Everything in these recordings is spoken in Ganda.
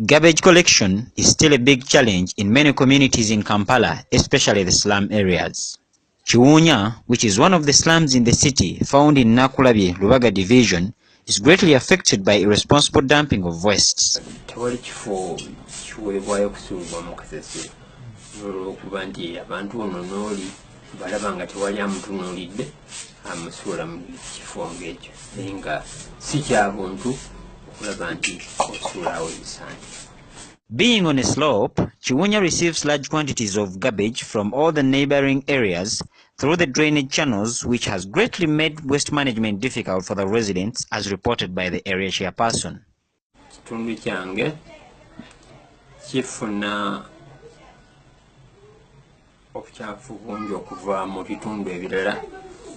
Garbage collection is still a big challenge in many communities in Kampala, especially the slum areas. Kiwunya, which is one of the slums in the city found in Nakulabye, Lubaga division, is greatly affected by irresponsible dumping of wastes. Being on a slope, Kiwunya receives large quantities of garbage from all the neighboring areas through the drainage channels, which has greatly made waste management difficult for the residents, as reported by the area chairperson.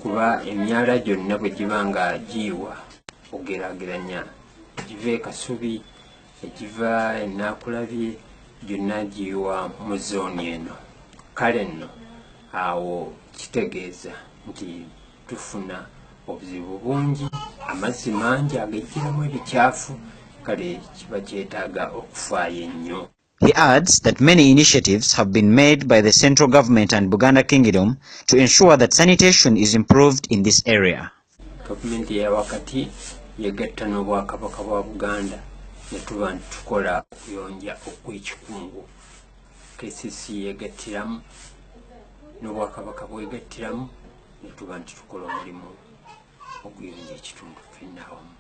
Kuba emyala gyonna bwe giba nga giyiwa ogeraageranya give Kasubi egiva e Nakulabye gyonna giyiwa mu zooni eno. Kale nno awo kitegeeza nti tufuna obuzibu bungi, amazzi mangi agejjiramu ebikyafu, kale kiba kyetaaga okufaayo ennyo. He adds that many initiatives have been made by the central government and Buganda Kingdom to ensure that sanitation is improved in this area. Government ya wakati yegatta n'Obwakabaka bwa Buganda ne tuba tukola okuyonja okw'ekikungu. KCC yegattiramu n'Obwakabaka bwegattiramu ne tuba tukola omulimu okuyonja ekitundu ffenna wamu.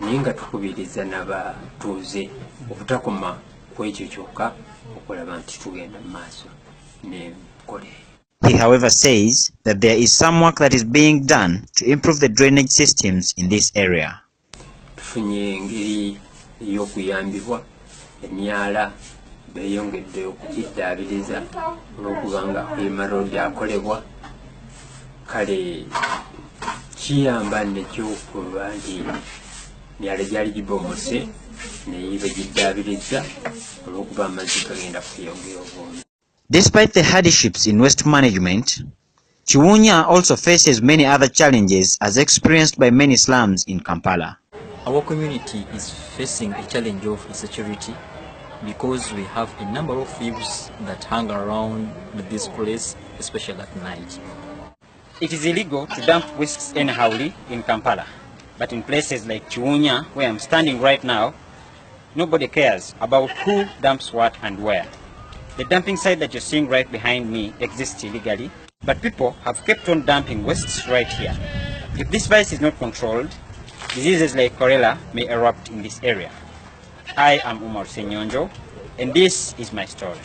Naye nga tukubiriza n'abatuuze obutakoma He, however, says that there is some work that is being done to improve the drainage systems in this area. Despite the hardships in waste management, Kiwunya also faces many other challenges as experienced by many slums in Kampala. Our community is facing a challenge of insecurity because we have a number of thieves that hang around this place, especially at night. It is illegal to dump wastes anyhowly in Kampala, but in places like Kiwunya, where I'm standing right now, nobody cares about who dumps what and where. The dumping site that you're seeing right behind me exists illegally, but people have kept on dumping wastes right here. If this vice is not controlled, diseases like cholera may erupt in this area. I am Umar Senyonjo, and this is my story.